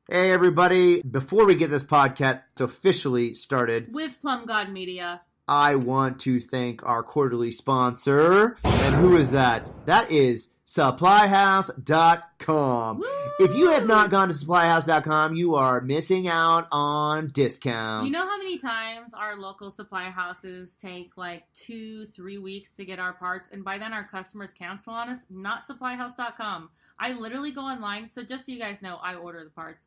Hey, everybody. Before we get this podcast officially started, with Plum God Media, I want to thank our quarterly sponsor. And who is that? That is supplyhouse.com. Woo! If you have not gone to supplyhouse.com, you are missing out on discounts. You know how many times our local supply houses take like 2-3 weeks to get our parts, and by then our customers cancel on us? Not supplyhouse.com. I literally go online, so just so you guys know, I order the parts.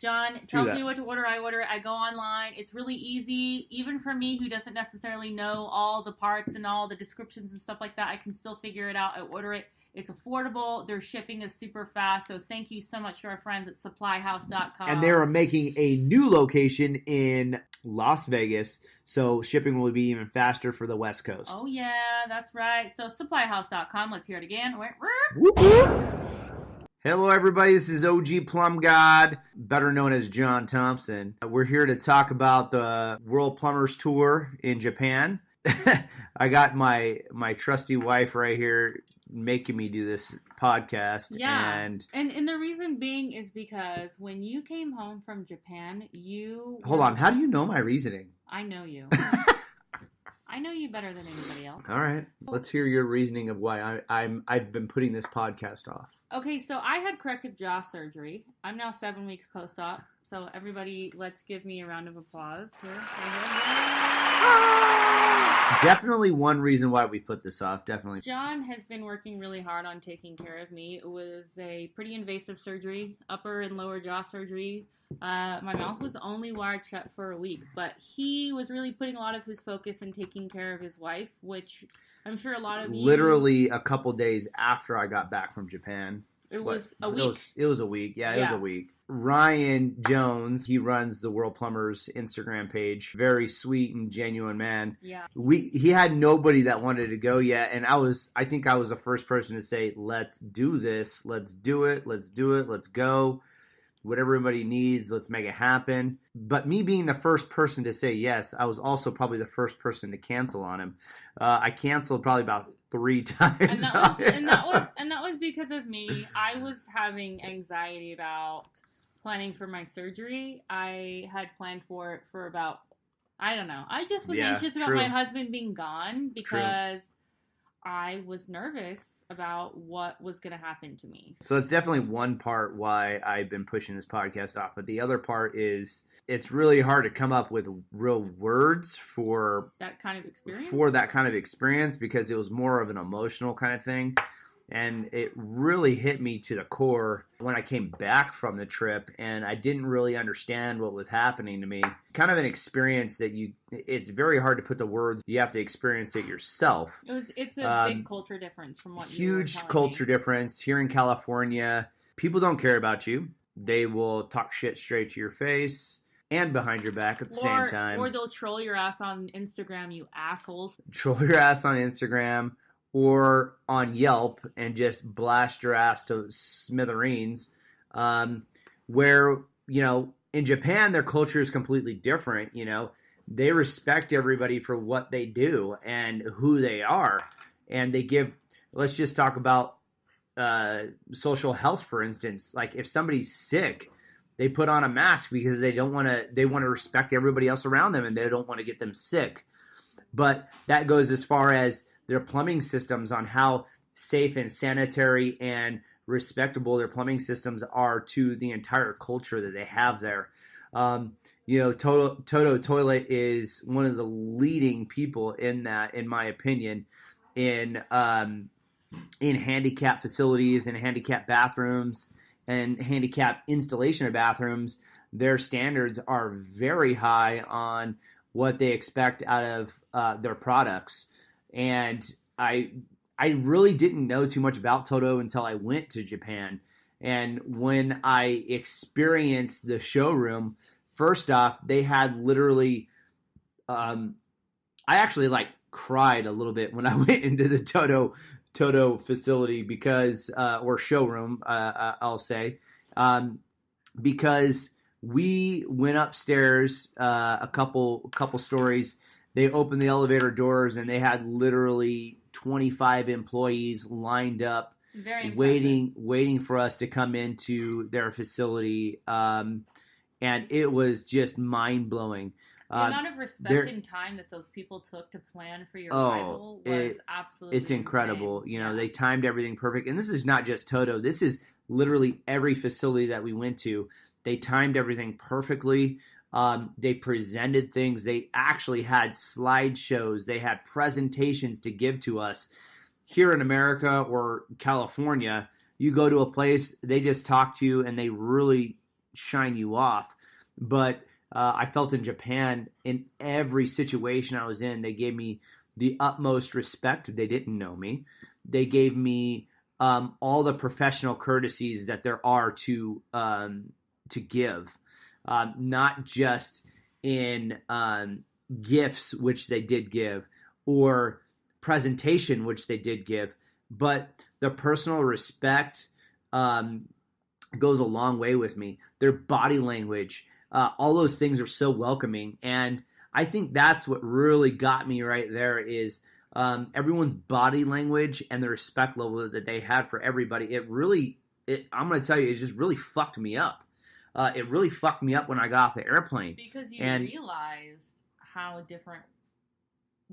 John tells me what to order, I order it, I go online. It's really easy. Even for me who doesn't necessarily know all the parts and all the descriptions and stuff like that, I can still figure it out. I order it. It's affordable. Their shipping is super fast. So thank you so much to our friends at supplyhouse.com. And they are making a new location in Las Vegas, so shipping will be even faster for the West Coast. Oh, yeah, that's right. So supplyhouse.com. Let's hear it again. Whoop, whoop. Hello, everybody. This is OG Plum God, better known as John Thompson. We're here to talk about the World Plumbers Tour in Japan. I got my trusty wife right here making me do this podcast. Yeah, and the reason being is because when you came home from Japan, Hold on, how do you know my reasoning? I know you. I know you better than anybody else. All right, let's hear your reasoning of why I've been putting this podcast off. Okay, so I had corrective jaw surgery. I'm now 7 weeks post-op. So everybody, let's give me a round of applause here. Definitely one reason why we put this off, definitely. John has been working really hard on taking care of me. It was a pretty invasive surgery, upper and lower jaw surgery. My mouth was only wired shut for a week, but he was really putting a lot of his focus in taking care of his wife, which I'm sure a lot of you... Literally a couple days after I got back from Japan. It was a week. It was a week. Yeah, it was a week. Ryan Jones, he runs the World Plumbers Instagram page. Very sweet and genuine man. Yeah. He had nobody that wanted to go yet, and I think I was the first person to say, let's do this. Let's do it. Let's go. Whatever everybody needs, let's make it happen. But me being the first person to say yes, I was also probably the first person to cancel on him. I canceled probably about 3 times. And that was because of me. I was having anxiety about planning for my surgery. I had planned for it for about, I don't know. I just was anxious about my husband being gone because I was nervous about what was going to happen to me. So that's definitely one part why I've been pushing this podcast off. But the other part is it's really hard to come up with real words for that kind of experience. Because it was more of an emotional kind of thing. And it really hit me to the core when I came back from the trip, and I didn't really understand what was happening to me. Kind of an experience that it's very hard to put to words. You have to experience it yourself. It's a big culture difference from what you were telling me. Huge culture difference. Here in California, people don't care about you. They will talk shit straight to your face and behind your back at the same time. Or they'll troll your ass on Instagram, you assholes. Troll your ass on Instagram. Or on Yelp and just blast your ass to smithereens. Where, in Japan, their culture is completely different. They respect everybody for what they do and who they are. And let's just talk about social health, for instance. Like if somebody's sick, they put on a mask because they want to respect everybody else around them and they don't want to get them sick. But that goes as far as their plumbing systems on how safe and sanitary and respectable their plumbing systems are to the entire culture that they have there. Toto Toilet is one of the leading people in that, in my opinion, in handicap facilities and handicap bathrooms and handicap installation of bathrooms. Their standards are very high on what they expect out of their products. And I really didn't know too much about Toto until I went to Japan. And when I experienced the showroom, first off, they had literally, I actually cried a little bit when I went into the Toto facility because, or showroom, I'll say, because we went upstairs a couple stories. They opened the elevator doors and they had literally 25 employees lined up Very impressive. waiting for us to come into their facility. And it was just mind blowing. The amount of respect and time that those people took to plan for your arrival was absolutely it's incredible. insane. You know, they timed everything perfect. And this is not just Toto. This is literally every facility that we went to. They timed everything perfectly. They presented things. They actually had slideshows. They had presentations to give to us. Here in America or California, you go to a place, they just talk to you and they really shine you off. But I felt in Japan, in every situation I was in, they gave me the utmost respect. They didn't know me. They gave me all the professional courtesies that there are to give, not just in gifts, which they did give, or presentation, which they did give, but the personal respect goes a long way with me. Their body language, all those things are so welcoming. And I think that's what really got me right there is everyone's body language and the respect level that they had for everybody. I'm going to tell you, it just really fucked me up. It really fucked me up when I got off the airplane. Because you realized how different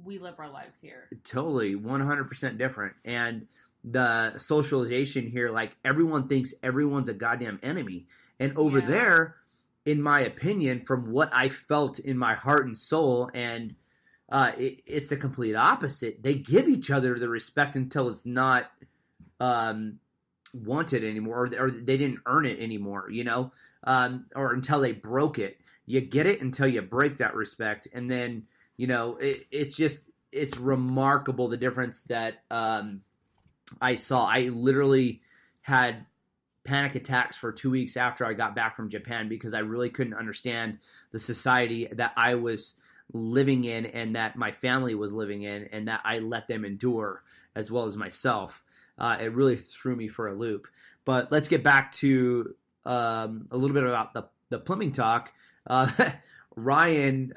we live our lives here. Totally, 100% different. And the socialization here, like everyone thinks everyone's a goddamn enemy. And over there, in my opinion, from what I felt in my heart and soul, and it's the complete opposite. They give each other the respect until it's not wanted anymore, or they didn't earn it anymore, you know, or until they broke it. You get it until you break that respect, and then, you know, it's remarkable the difference that I saw. I literally had panic attacks for 2 weeks after I got back from Japan because I really couldn't understand the society that I was living in and that my family was living in, and that I let them endure as well as myself. It really threw me for a loop. But let's get back to a little bit about the plumbing talk. Ryan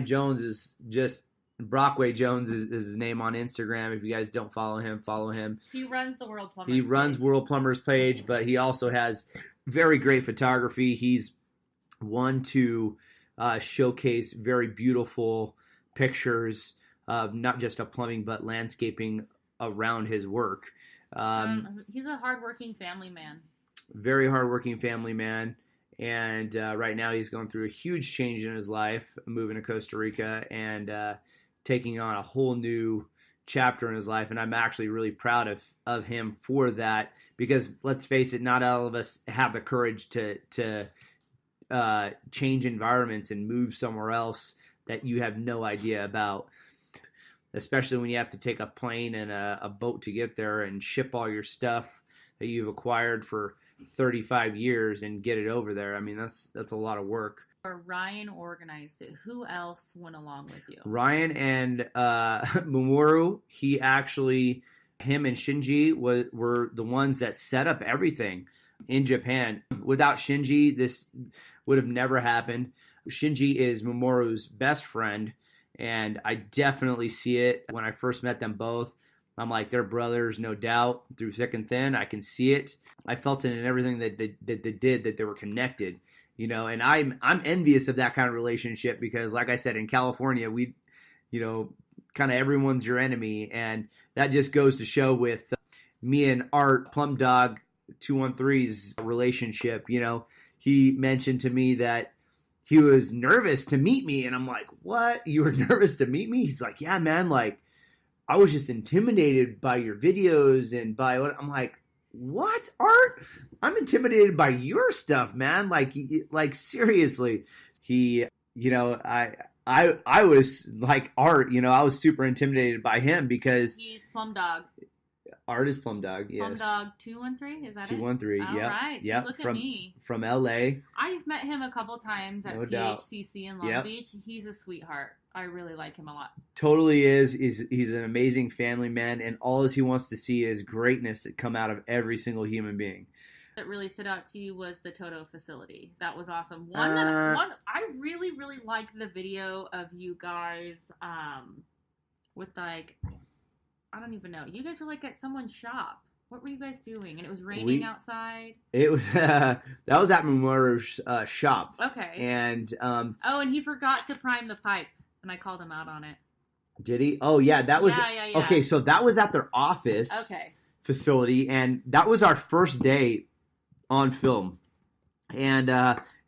Jones is just Brockway Jones is his name on Instagram. If you guys don't follow him. He runs the World Plumbers. He runs World Plumbers page, but he also has very great photography. He's one to showcase very beautiful pictures of not just of plumbing but landscaping around his work. He's a hardworking family man. Very hardworking family man. And right now he's going through a huge change in his life, moving to Costa Rica and taking on a whole new chapter in his life. And I'm actually really proud of him for that, because let's face it, not all of us have the courage to change environments and move somewhere else that you have no idea about, especially when you have to take a plane and a boat to get there and ship all your stuff that you've acquired for 35 years and get it over there. I mean, that's a lot of work. Ryan organized it. Who else went along with you? Ryan and Mamoru, him and Shinji were the ones that set up everything in Japan. Without Shinji, this would have never happened. Shinji is Mamoru's best friend, and I definitely see it. When I first met them both, I'm like, they're brothers, no doubt, through thick and thin. I can see it. I felt it in everything that they did, that they were connected, you know. And I'm envious of that kind of relationship because, like I said, in California, we, you know, kind of everyone's your enemy, and that just goes to show with me and Art Plum Dog 213's relationship. You know, he mentioned to me that he was nervous to meet me, and I'm like, what? You were nervous to meet me? He's like, yeah, man, like, I was just intimidated by your videos and by what. I'm like, what, Art? I'm intimidated by your stuff, man. Like seriously. He, you know, I was like Art, you know, I was super intimidated by him because he's Plum Dog. Art is Plum Dog, yes. Plum Dog 213, is that 213, it? 213, yeah. All right, yep. Look at me. From LA. I've met him a couple times at PHCC in Long Beach. He's a sweetheart. I really like him a lot. Totally is. He's an amazing family man, and all he wants to see is greatness that come out of every single human being. That really stood out to you was the Toto facility. That was awesome. One I really, really liked the video of you guys with like, I don't even know. You guys were like at someone's shop. What were you guys doing? And it was raining outside. It was that was at Memorial's shop. Okay. And and he forgot to prime the pipe, and I called him out on it. Did he? Oh yeah, that was yeah. Okay. So that was at their office facility, and that was our first day on film, and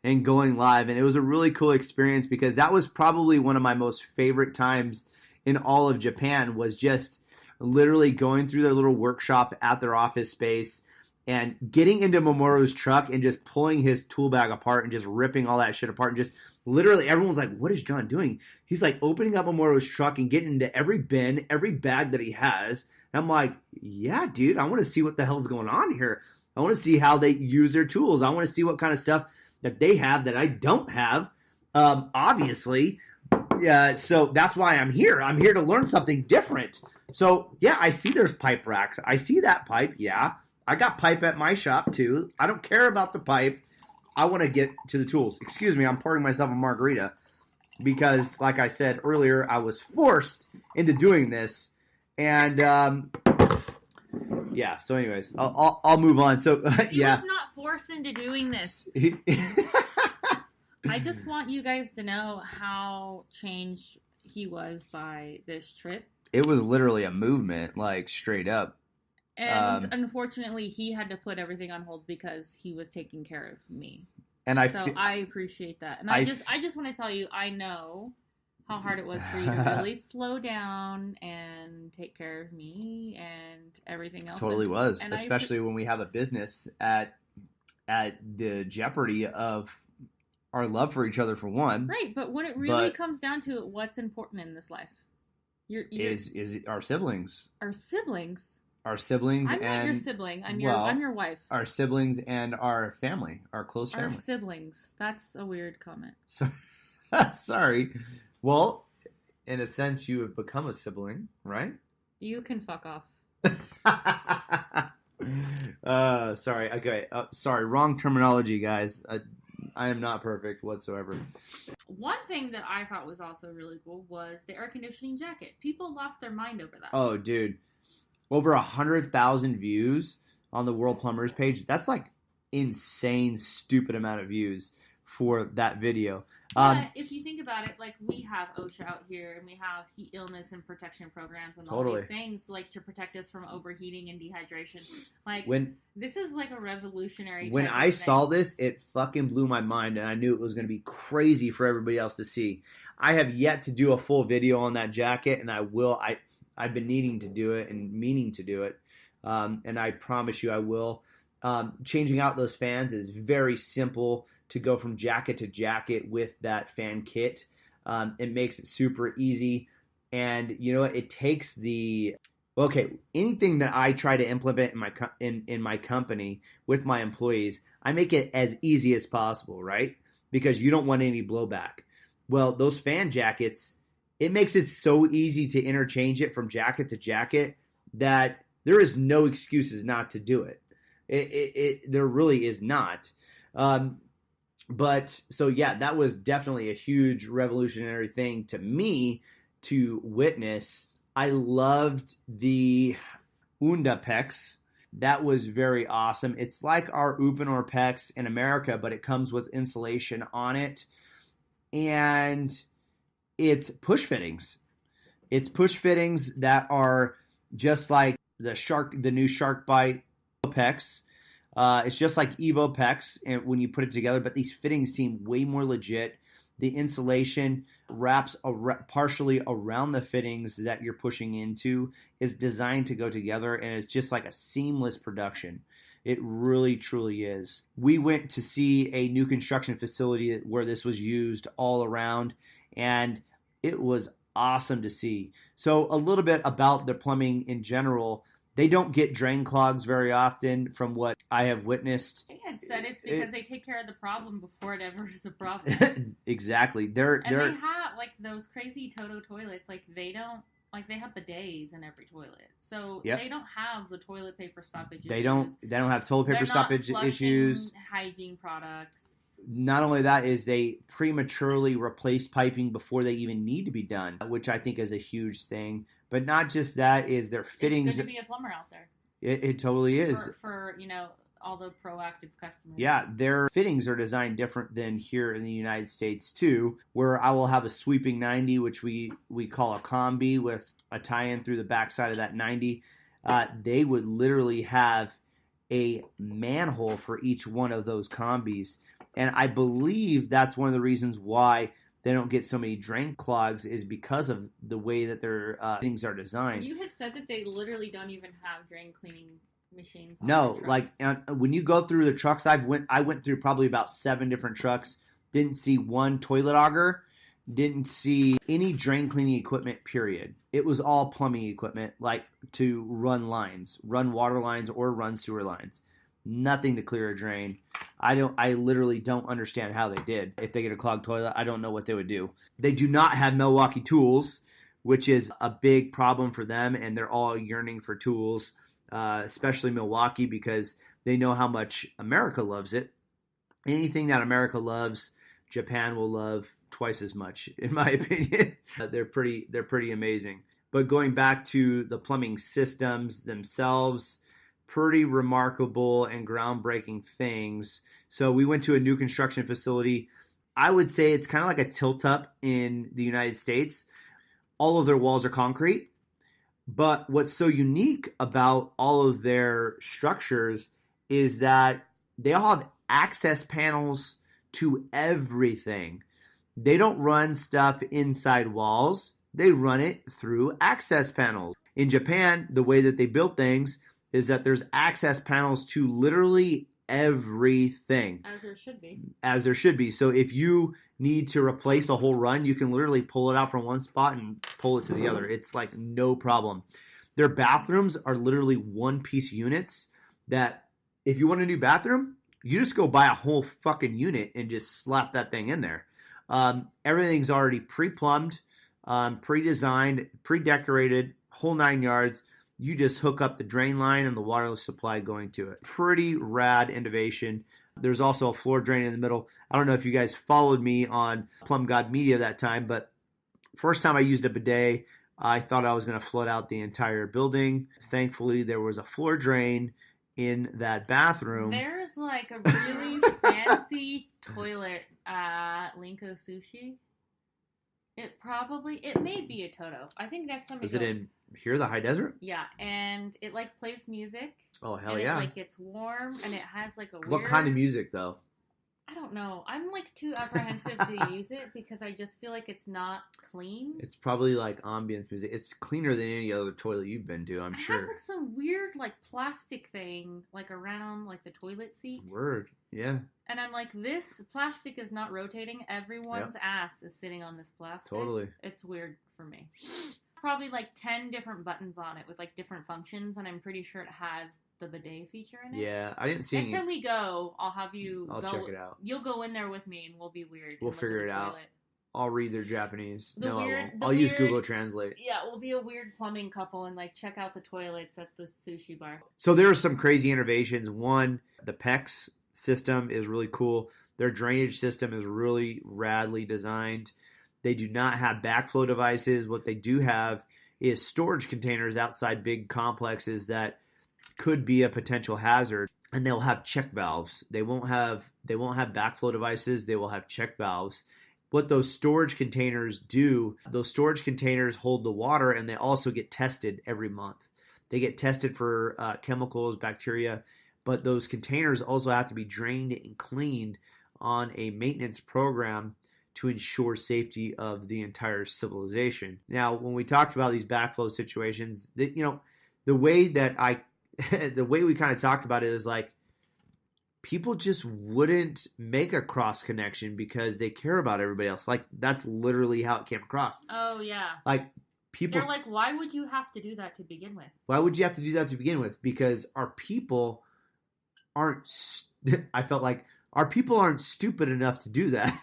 going live, and it was a really cool experience because that was probably one of my most favorite times in all of Japan. Was just literally going through their little workshop at their office space and getting into Mamoru's truck and just pulling his tool bag apart and just ripping all that shit apart. And just literally everyone's like, what is John doing? He's like opening up Mamoru's truck and getting into every bin, every bag that he has. And I'm like, yeah, dude, I want to see what the hell's going on here. I want to see how they use their tools. I want to see what kind of stuff that they have that I don't have, obviously. So that's why I'm here. I'm here to learn something different. So, yeah, I see there's pipe racks. I see that pipe, yeah. I got pipe at my shop, too. I don't care about the pipe. I want to get to the tools. Excuse me, I'm pouring myself a margarita because, like I said earlier, I was forced into doing this. And, yeah, so anyways, I'll move on. So, yeah. He was not forced into doing this. I just want you guys to know how changed he was by this trip. It was literally a movement, like straight up. And unfortunately, he had to put everything on hold because he was taking care of me. And I appreciate that. And I just want to tell you, I know how hard it was for you to really slow down and take care of me and everything else. Totally was, and especially when we have a business at the jeopardy of our love for each other, for one. Right, but when it really comes down to it, what's important in this life? Is our siblings. Our siblings? Our siblings. I'm not your sibling. I'm your wife. Our siblings and our family, our close family. Our siblings. That's a weird comment. Sorry. Well, in a sense, you have become a sibling, right? You can fuck off. Sorry. Okay. Sorry. Wrong terminology, guys. I am not perfect whatsoever. One thing that I thought was also really cool was the air conditioning jacket. People lost their mind over that. Oh, dude. Over 100,000 views on the World Plumbers page. That's like insane, stupid amount of views for that video. But if you think about it, like we have OSHA out here and we have heat illness and protection programs and all these things like to protect us from overheating and dehydration. Like this is like a revolutionary. When I saw this, it fucking blew my mind, and I knew it was going to be crazy for everybody else to see. I have yet to do a full video on that jacket, and I will. I've been needing to do it and meaning to do it, and I promise you I will. Changing out those fans is very simple to go from jacket to jacket with that fan kit. It makes it super easy. And you know what? It takes anything that I try to implement in my company with my employees, I make it as easy as possible, right? Because you don't want any blowback. Well, those fan jackets, it makes it so easy to interchange it from jacket to jacket that there is no excuses not to do it. There really is not. But so yeah, that was definitely a huge revolutionary thing to me to witness. I loved the Unda PEX. That was very awesome. It's like our Uponor PEX in America, but it comes with insulation on it. And it's push fittings. It's push fittings that are just like the new Shark Bite PEX. It's just like Evo PEX and when you put it together, but these fittings seem way more legit. The insulation wraps partially around the fittings that you're pushing into, is designed to go together, and it's just like a seamless production. It really, truly is. We went to see a new construction facility where this was used all around, and it was awesome to see. So a little bit about the plumbing in general. They don't get drain clogs very often from what I have witnessed. They had said it's because they take care of the problem before it ever is a problem. Exactly. They have like those crazy Toto toilets. Like they have bidets in every toilet. So they don't have the toilet paper stoppage issues. They don't have toilet paper stoppage issues. Hygiene products. Not only that, is they prematurely replace piping before they even need to be done, which I think is a huge thing. But not just that, is their fittings. It's good to be a plumber out there. It totally is. For all the proactive customers. Yeah, their fittings are designed different than here in the United States too, where I will have a sweeping 90, which we call a combi with a tie-in through the backside of that 90. They would literally have a manhole for each one of those combis. And I believe that's one of the reasons why they don't get so many drain clogs is because of the way that their fittings are designed. You had said that they literally don't even have drain cleaning machines. No, like when you go through the trucks, I went through probably about 7 different trucks. Didn't see one toilet auger. Didn't see any drain cleaning equipment, period. It was all plumbing equipment, like to run lines, run water lines, or run sewer lines. Nothing to clear a drain. I literally don't understand how they did. If they get a clogged toilet, I don't know what they would do. They do not have Milwaukee tools, which is a big problem for them, and they're all yearning for tools, especially Milwaukee, because they know how much America loves it. Anything that America loves, Japan will love twice as much, in my opinion. They're pretty amazing. But going back to the plumbing systems themselves, pretty remarkable and groundbreaking things. So we went to a new construction facility. I would say it's kind of like a tilt-up in the United States. All of their walls are concrete. But what's so unique about all of their structures is that they all have access panels to everything. They don't run stuff inside walls. They run it through access panels. In Japan, the way that they build things is that there's access panels to literally everything. As there should be. As there should be. So if you need to replace a whole run, you can literally pull it out from one spot and pull it to the other. It's like no problem. Their bathrooms are literally one-piece units that if you want a new bathroom, you just go buy a whole fucking unit and just slap that thing in there. Everything's already pre-plumbed, pre-designed, pre-decorated, whole 9 yards. You just hook up the drain line and the water supply going to it. Pretty rad innovation. There's also a floor drain in the middle. I don't know if you guys followed me on Plum God Media that time, but first time I used a bidet, I thought I was going to flood out the entire building. Thankfully, there was a floor drain in that bathroom. There's like a really fancy toilet at Linko Sushi. It may be a Toto. I think next time. Is it in here, the high desert? Yeah, and it like plays music. Oh hell and yeah! It like gets warm, and it has like a. What kind of music though? I don't know. I'm like too apprehensive to use it because I just feel like it's not clean. It's probably like ambience music. It's cleaner than any other toilet you've been to, I'm sure. It has like some weird like plastic thing like around like the toilet seat. Word, yeah. And I'm like, this plastic is not rotating. Everyone's ass is sitting on this plastic. Totally. It's weird for me. Probably like 10 different buttons on it with like different functions, and I'm pretty sure it has the bidet feature in it. Yeah, I didn't see Next time we go, I'll have you I'll check it out. You'll go in there with me and we'll be weird. We'll figure it out. I'll read their Japanese. I won't. I'll use Google Translate. Yeah, we'll be a weird plumbing couple and like check out the toilets at the sushi bar. So there are some crazy innovations. One, the PEX system is really cool. Their drainage system is really radly designed. They do not have backflow devices. What they do have is storage containers outside big complexes that could be a potential hazard, and they'll have check valves. They won't have backflow devices. They will have check valves. What those storage containers do, those storage containers hold the water, and they also get tested every month. They get tested for chemicals, bacteria, but those containers also have to be drained and cleaned on a maintenance program to ensure safety of the entire civilization. Now, when we talked about these backflow situations, the way we kind of talked about it is like people just wouldn't make a cross connection because they care about everybody else. Like that's literally how it came across. Oh yeah. Like people, they're like, why would you have to do that to begin with? Why would you have to do that to begin with? Because our people aren't. I felt like our people aren't stupid enough to do that.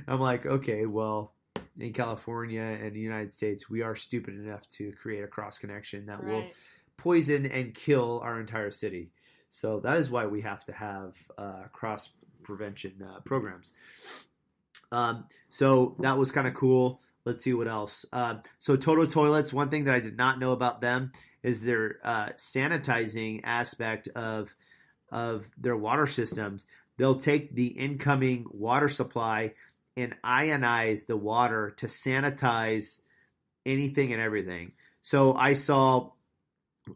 I'm like, okay, well, in California and the United States, we are stupid enough to create a cross connection that will poison and kill our entire city. So that is why we have to have cross prevention programs. So that was kind of cool. Let's see what else. So Toto Toilets, one thing that I did not know about them is their sanitizing aspect of their water systems. They'll take the incoming water supply and ionize the water to sanitize anything and everything. So I saw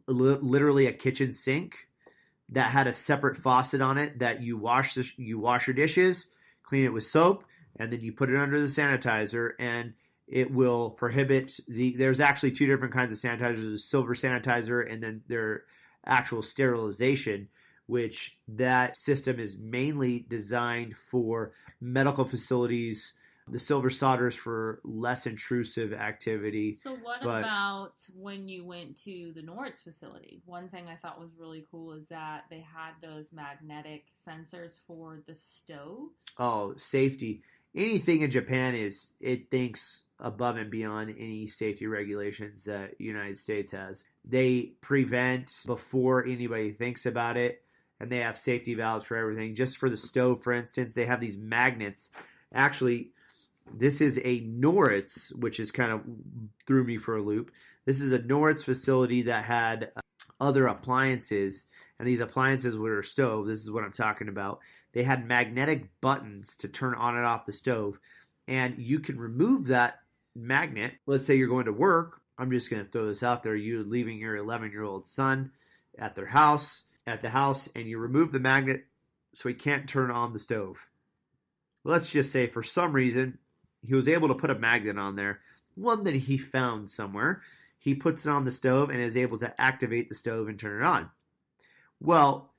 literally a kitchen sink that had a separate faucet on it that you wash your dishes, clean it with soap, and then you put it under the sanitizer, and it will prohibit there's actually two different kinds of sanitizers. There's silver sanitizer and then their actual sterilization, which that system is mainly designed for medical facilities. The silver solders for less intrusive activity. So what about when you went to the Norwich facility? One thing I thought was really cool is that they had those magnetic sensors for the stoves. Oh, safety. Anything in Japan it thinks above and beyond any safety regulations that the United States has. They prevent before anybody thinks about it, and they have safety valves for everything. Just for the stove, for instance, they have these magnets. Actually, this is a Norwich, which is kind of threw me for a loop. This is a Norwich facility that had other appliances, and these appliances were a stove. This is what I'm talking about. They had magnetic buttons to turn on and off the stove, and you can remove that magnet. Let's say you're going to work. I'm just going to throw this out there. You're leaving your 11-year-old son at the house, and you remove the magnet so he can't turn on the stove. Let's just say for some reason he was able to put a magnet on there, one that he found somewhere. He puts it on the stove and is able to activate the stove and turn it on. Well,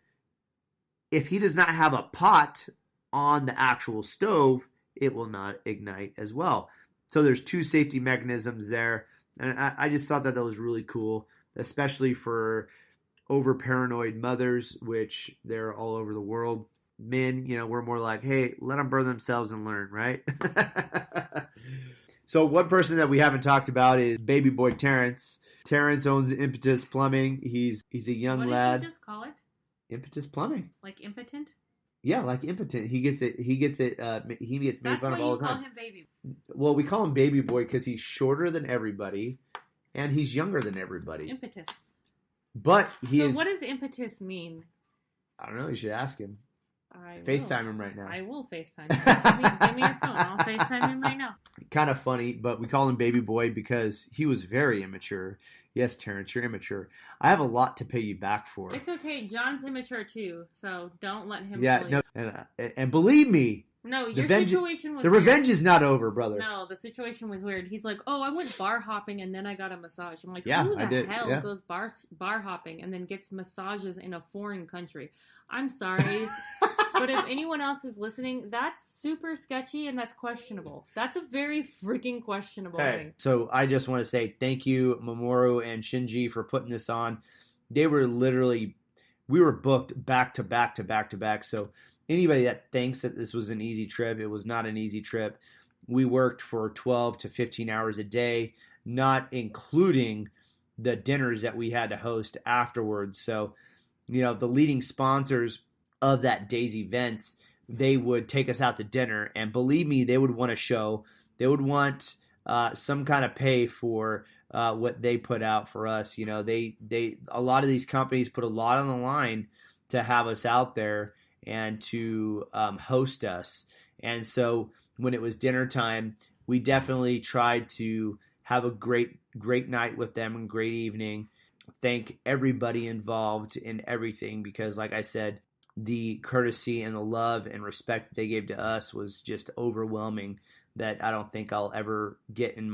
if he does not have a pot on the actual stove, it will not ignite as well. So there's two safety mechanisms there. And I just thought that was really cool, especially for over paranoid mothers, which they're all over the world. Men, we're more like, hey, let them burn themselves and learn, right? So one person that we haven't talked about is baby boy Terrence. Terrence owns Impetus Plumbing. He's a young lad. What did you just call it? Impetus Plumbing. Like impotent? Yeah, like impotent. He gets made fun of all the time. That's why you call him baby. Well, we call him baby boy because he's shorter than everybody, and he's younger than everybody. Impetus. But what does impetus mean? I don't know. You should ask him. I FaceTime him right now. I will FaceTime him. Give me your phone. I'll FaceTime him right now. Kind of funny, but we call him baby boy because he was very immature. Yes, Terrence, you're immature. I have a lot to pay you back for. It's okay. John's immature too, so don't let him. Yeah, no, and believe me. No, your situation was the weird. revenge is not over, brother. No, the situation was weird. He's like, "Oh, I went bar hopping and then I got a massage." I'm like, yeah, "Who the hell goes bar hopping and then gets massages in a foreign country?" I'm sorry, but if anyone else is listening, that's super sketchy and that's questionable. That's a very freaking questionable thing. So I just want to say thank you, Mamoru and Shinji, for putting this on. They were we were booked back to back to back to back. So anybody that thinks that this was an easy trip, it was not an easy trip. We worked for 12 to 15 hours a day, not including the dinners that we had to host afterwards. So, the leading sponsors of that day's events, they would take us out to dinner. And believe me, they would want a show. They would want some kind of pay for what they put out for us. A lot of these companies put a lot on the line to have us out there and to host us. And so when it was dinner time, we definitely tried to have a great night with them and great evening. Thank everybody involved in everything because, like I said, the courtesy and the love and respect that they gave to us was just overwhelming that I don't think I'll ever get in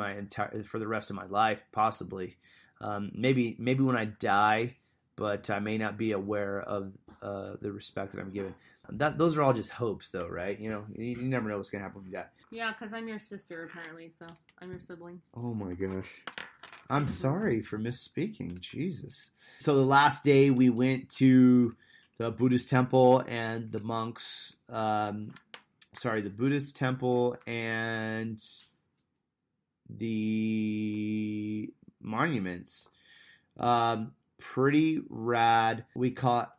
for the rest of my life, possibly. Maybe when I die, but I may not be aware of the respect that I'm given. Those are all just hopes, though, right? You never know what's going to happen when you die. Yeah, because I'm your sister, apparently, so I'm your sibling. Oh, my gosh. I'm sorry for misspeaking. Jesus. So the last day we went to the Buddhist temple and the monks. The Buddhist temple and the monuments. Pretty rad. We caught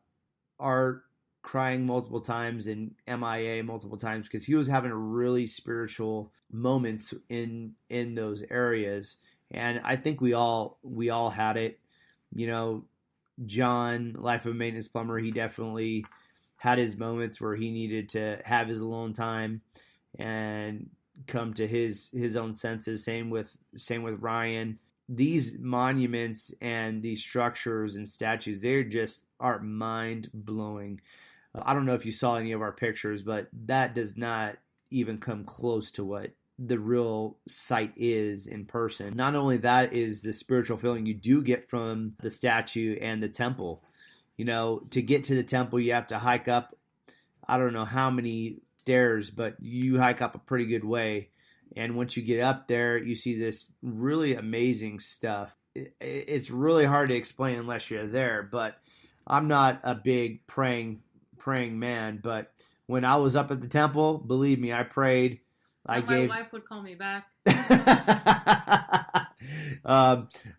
Art crying multiple times and MIA multiple times because he was having really spiritual moments in those areas. And I think we all had it. John, Life of a Maintenance Plumber, he definitely had his moments where he needed to have his alone time and come to his own senses. Same with Ryan. These monuments and these structures and statues, they just are mind blowing. I don't know if you saw any of our pictures, but that does not even come close to what the real site is in person. Not only that is the spiritual feeling you do get from the statue and the temple. To get to the temple, you have to hike up, I don't know how many stairs, but you hike up a pretty good way. And once you get up there, you see this really amazing stuff. It's really hard to explain unless you're there, but I'm not a big praying man, but when I was up at the temple, believe me, I prayed. My wife would call me back.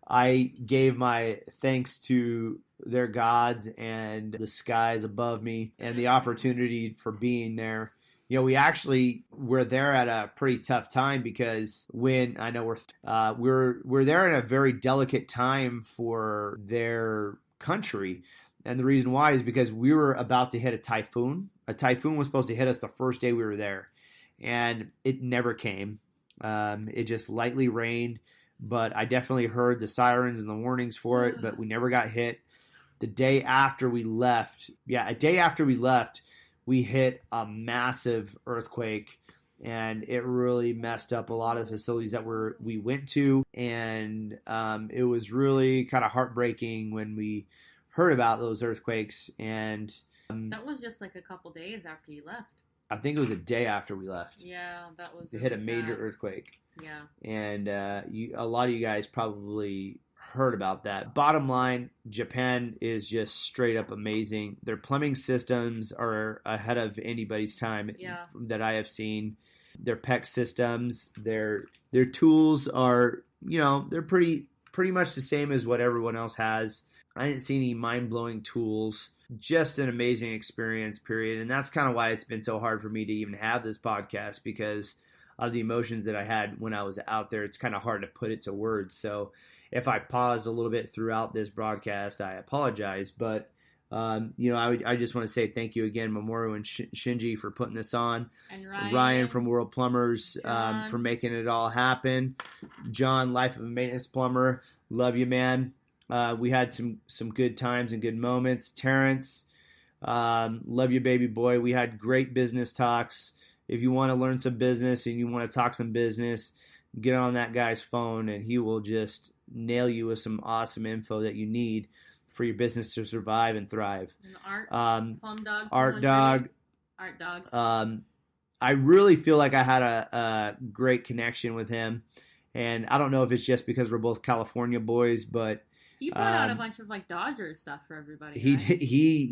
I gave my thanks to their gods and the skies above me and the opportunity for being there. We actually were there at a pretty tough time because we're there at a very delicate time for their country. And the reason why is because we were about to hit a typhoon. A typhoon was supposed to hit us the first day we were there. And it never came. It just lightly rained, but I definitely heard the sirens and the warnings for it, but we never got hit. A day after we left, we hit a massive earthquake, and it really messed up a lot of the facilities that we went to, and it was really kind of heartbreaking when we heard about those earthquakes. And that was just like a couple days after you left. I think it was a day after we left. Yeah, that was. It hit a major earthquake. Yeah. And a lot of you guys probably heard about that. Bottom line, Japan is just straight up amazing. Their plumbing systems are ahead of anybody's time that I have seen. Their PEX systems, their tools are, they're pretty much the same as what everyone else has. I didn't see any mind-blowing tools. Just an amazing experience, period. And that's kind of why it's been so hard for me to even have this podcast, because of the emotions that I had when I was out there. It's kind of hard to put it to words. So if I paused a little bit throughout this broadcast, I apologize. But, I just want to say thank you again, Mamoru and Shinji, for putting this on. And Ryan from World Plumbers for making it all happen. John, Life of a Maintenance Plumber, love you, man. We had some good times and good moments. Terrence, love you, baby boy. We had great business talks. If you want to learn some business and you want to talk some business, get on that guy's phone and he will just nail you with some awesome info that you need for your business to survive and thrive. And Art Dog. I really feel like I had a great connection with him. And I don't know if it's just because we're both California boys, but he brought out a bunch of Dodgers stuff for everybody. He right? did. He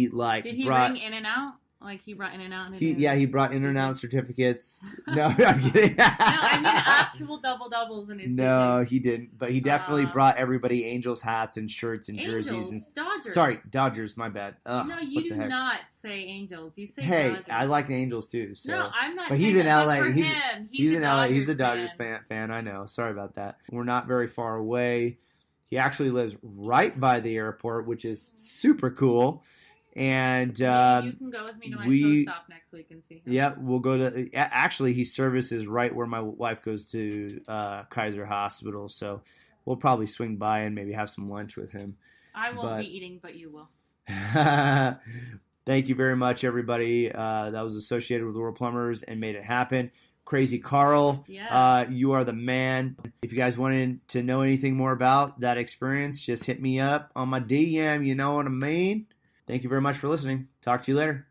Did he bring In and Out? He brought In and Out. He brought In and Out certificates. No, I'm kidding. No, I mean actual doubles in his. No, tickets. he didn't. But he definitely brought everybody Angels hats and shirts and jerseys and Dodgers. Sorry, Dodgers. My bad. Ugh, no, you do not say Angels. You say Hey, Dodgers. I like the Angels too. So. No, I'm not. But he's in LA. He's in LA. He's a Dodgers fan. I know. Sorry about that. We're not very far away. He actually lives right by the airport, which is super cool. And you can go with me to my post stop next week and see him. Yeah, we'll go to. Actually, he services right where my wife goes to Kaiser Hospital, so we'll probably swing by and maybe have some lunch with him. I won't be eating, but you will. Thank you very much, everybody. That was associated with World Plumbers and made it happen. Crazy Carl, you are the man. If you guys wanted to know anything more about that experience, just hit me up on my DM. You know what I mean? Thank you very much for listening. Talk to you later.